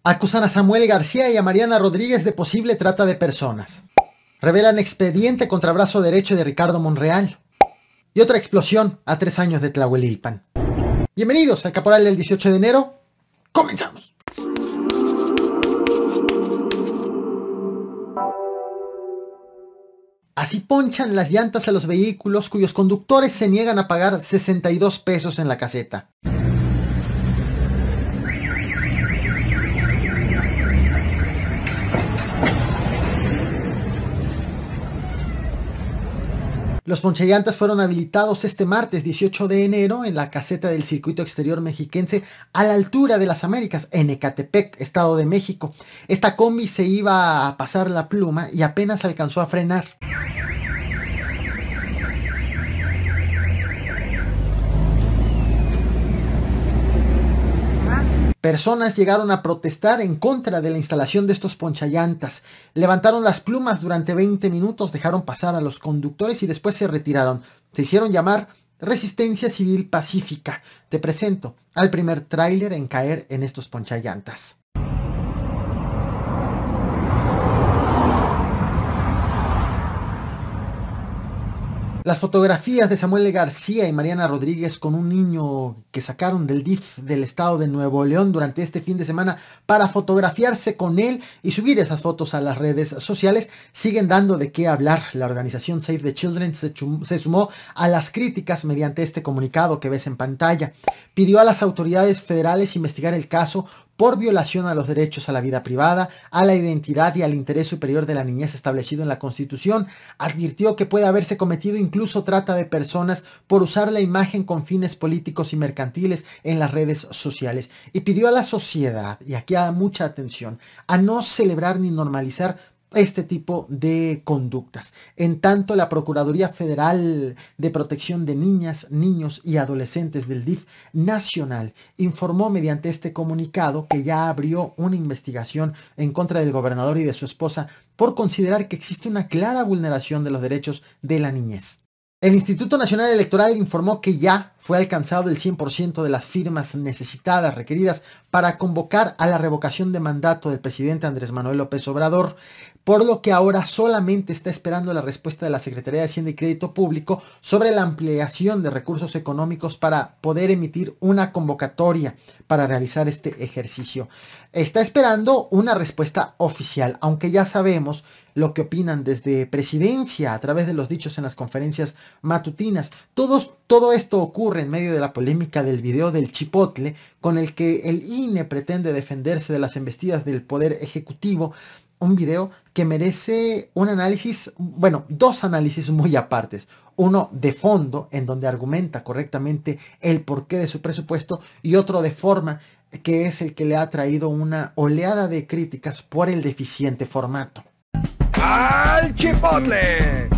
Acusan a Samuel García y a Mariana Rodríguez de posible trata de personas. Revelan expediente contra brazo derecho de Ricardo Monreal. Y otra explosión a 3 años de Tlahuelilpan. Bienvenidos al Caporal del 18 de enero. ¡Comenzamos! Así ponchan las llantas a los vehículos cuyos conductores se niegan a pagar 62 pesos en la caseta. Los ponchallantas fueron habilitados este martes 18 de enero en la caseta del Circuito Exterior Mexiquense a la altura de las Américas, en Ecatepec, Estado de México. Esta combi se iba a pasar la pluma y apenas alcanzó a frenar. Personas llegaron a protestar en contra de la instalación de estos ponchallantas. Levantaron las plumas durante 20 minutos, dejaron pasar a los conductores y después se retiraron. Se hicieron llamar Resistencia Civil Pacífica. Te presento al primer tráiler en caer en estos ponchallantas. Las fotografías de Samuel García y Mariana Rodríguez con un niño que sacaron del DIF del estado de Nuevo León durante este fin de semana para fotografiarse con él y subir esas fotos a las redes sociales siguen dando de qué hablar. La organización Save the Children se sumó a las críticas mediante este comunicado que ves en pantalla. Pidió a las autoridades federales investigar el caso por violación a los derechos a la vida privada, a la identidad y al interés superior de la niñez establecido en la Constitución. Advirtió que puede haberse cometido incluso trata de personas por usar la imagen con fines políticos y mercantiles en las redes sociales. Y pidió a la sociedad, y aquí a mucha atención, a no celebrar ni normalizar este tipo de conductas. En tanto, la Procuraduría Federal de Protección de Niñas, Niños y Adolescentes del DIF Nacional informó mediante este comunicado que ya abrió una investigación en contra del gobernador y de su esposa por considerar que existe una clara vulneración de los derechos de la niñez. El Instituto Nacional Electoral informó que ya fue alcanzado el 100% de las firmas necesitadas, requeridas para convocar a la revocación de mandato del presidente Andrés Manuel López Obrador, por lo que ahora solamente está esperando la respuesta de la Secretaría de Hacienda y Crédito Público sobre la ampliación de recursos económicos para poder emitir una convocatoria para realizar este ejercicio. Está esperando una respuesta oficial, aunque ya sabemos lo que opinan desde presidencia a través de los dichos en las conferencias matutinas. Todo esto ocurre en medio de la polémica del video del Chipotle con el que el INE pretende defenderse de las embestidas del Poder Ejecutivo. Un video que merece un análisis, bueno, dos análisis muy apartes. Uno de fondo, en donde argumenta correctamente el porqué de su presupuesto, y otro de forma, que es el que le ha traído una oleada de críticas por el deficiente formato. ¡Al Chipotle!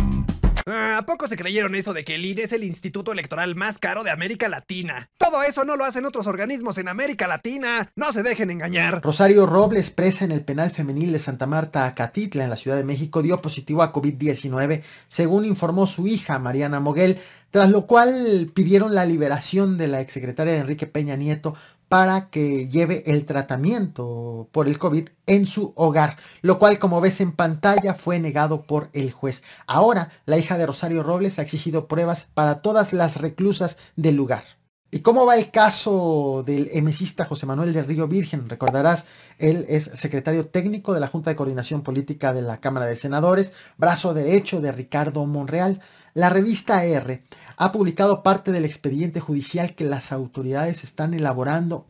¿A poco se creyeron eso de que el INE es el instituto electoral más caro de América Latina? Todo eso no lo hacen otros organismos en América Latina. No se dejen engañar. Rosario Robles, presa en el penal femenil de Santa Marta, Acatitla, en la Ciudad de México, dio positivo a COVID-19, según informó su hija Mariana Moguel, tras lo cual pidieron la liberación de la exsecretaria de Enrique Peña Nieto para que lleve el tratamiento por el COVID en su hogar, lo cual, como ves en pantalla, fue negado por el juez. Ahora, la hija de Rosario Robles ha exigido pruebas para todas las reclusas del lugar. ¿Y cómo va el caso del emesista José Manuel del Río Virgen? Recordarás, él es secretario técnico de la Junta de Coordinación Política de la Cámara de Senadores, brazo derecho de Ricardo Monreal. La revista R ha publicado parte del expediente judicial que las autoridades están elaborando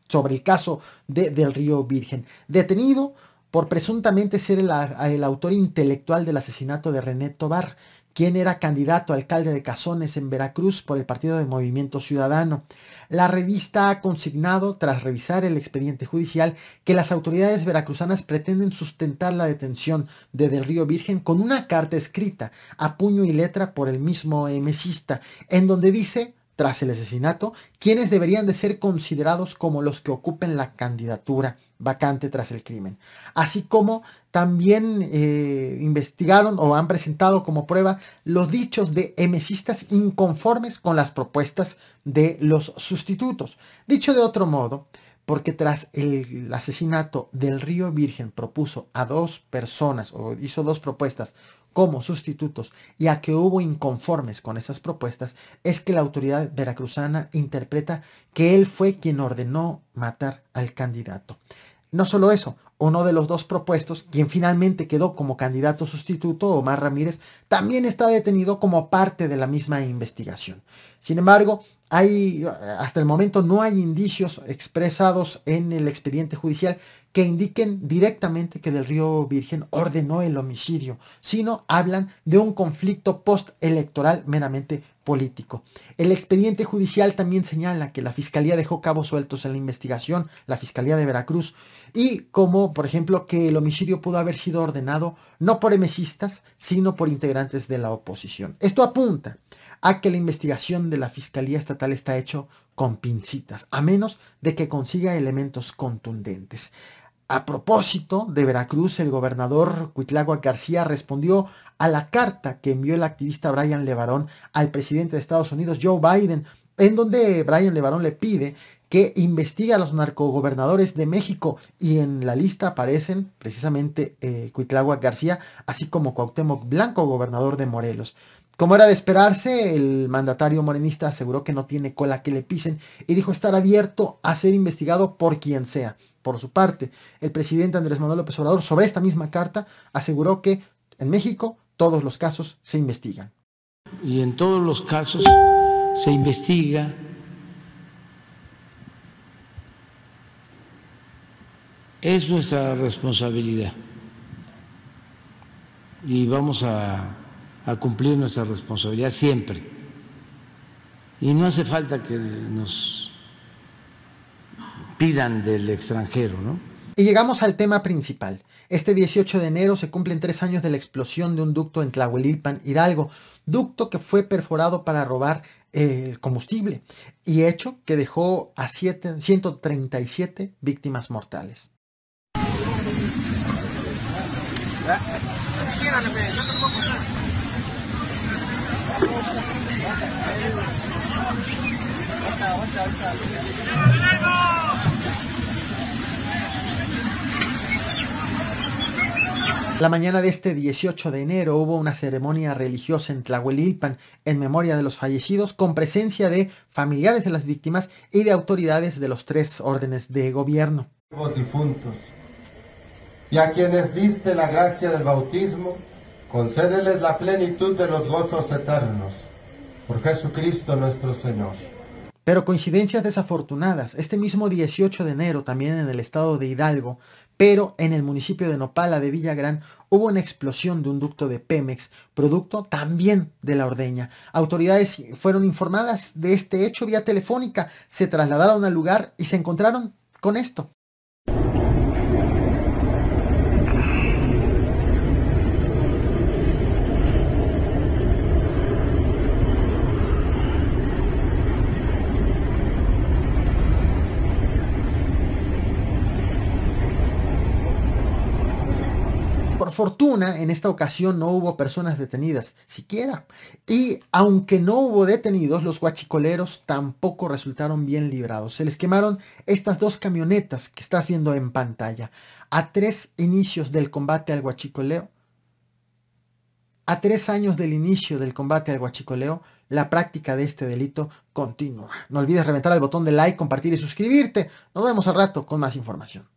sobre el caso del Río Virgen. Detenido por presuntamente ser el autor intelectual del asesinato de René Tobar, quien era candidato a alcalde de Cazones en Veracruz por el Partido de Movimiento Ciudadano. La revista ha consignado, tras revisar el expediente judicial, que las autoridades veracruzanas pretenden sustentar la detención de Del Río Virgen con una carta escrita a puño y letra por el mismo emesista, en donde dice, tras el asesinato, quienes deberían de ser considerados como los que ocupen la candidatura vacante tras el crimen. Así como también investigaron o han presentado como prueba los dichos de emesistas inconformes con las propuestas de los sustitutos. Dicho de otro modo, porque tras el asesinato del Río Virgen propuso a 2 personas o hizo 2 propuestas como sustitutos y a que hubo inconformes con esas propuestas, es que la autoridad veracruzana interpreta que él fue quien ordenó matar al candidato. No solo eso, uno de los 2 propuestos, quien finalmente quedó como candidato sustituto, Omar Ramírez, también está detenido como parte de la misma investigación. Sin embargo, hasta el momento no hay indicios expresados en el expediente judicial que indiquen directamente que Del Río Virgen ordenó el homicidio, sino hablan de un conflicto postelectoral meramente político. El expediente judicial también señala que la Fiscalía dejó cabos sueltos en la investigación, la Fiscalía de Veracruz, y como, por ejemplo, que el homicidio pudo haber sido ordenado no por emesistas, sino por integrantes de la oposición. Esto apunta a que la investigación de la Fiscalía Estatal está hecho con pincitas, a menos de que consiga elementos contundentes. A propósito de Veracruz, el gobernador Cuitláhuac García respondió a la carta que envió el activista Brian LeBaron al presidente de Estados Unidos, Joe Biden, en donde Brian LeBaron le pide que investigue a los narcogobernadores de México, y en la lista aparecen precisamente Cuitláhuac García, así como Cuauhtémoc Blanco, gobernador de Morelos. Como era de esperarse, el mandatario morenista aseguró que no tiene cola que le pisen y dijo estar abierto a ser investigado por quien sea. Por su parte, el presidente Andrés Manuel López Obrador, sobre esta misma carta, aseguró que en México todos los casos se investigan. Y en todos los casos se investiga. Es nuestra responsabilidad y vamos a cumplir nuestra responsabilidad siempre. Y no hace falta que nos pidan del extranjero, ¿no? Y llegamos al tema principal. Este 18 de enero se cumplen 3 años de la explosión de un ducto en Tlahuelilpan, Hidalgo, ducto que fue perforado para robar el combustible y hecho que dejó a 137 víctimas mortales. La mañana de este 18 de enero hubo una ceremonia religiosa en Tlahuelilpan en memoria de los fallecidos, con presencia de familiares de las víctimas y de autoridades de los 3 órdenes de gobierno. Los difuntos, y a quienes diste la gracia del bautismo, concédeles la plenitud de los gozos eternos. Por Jesucristo nuestro Señor. Pero coincidencias desafortunadas, este mismo 18 de enero, también en el estado de Hidalgo, pero en el municipio de Nopala de Villagrán, hubo una explosión de un ducto de Pemex, producto también de la ordeña. Autoridades fueron informadas de este hecho vía telefónica, se trasladaron al lugar y se encontraron con esto. Por fortuna, en esta ocasión no hubo personas detenidas, siquiera. Y aunque no hubo detenidos, los guachicoleros tampoco resultaron bien librados. Se les quemaron estas 2 camionetas que estás viendo en pantalla. A 3 inicios del combate al guachicoleo, a 3 años del inicio del combate al guachicoleo, la práctica de este delito continúa. No olvides reventar el botón de like, compartir y suscribirte. Nos vemos al rato con más información.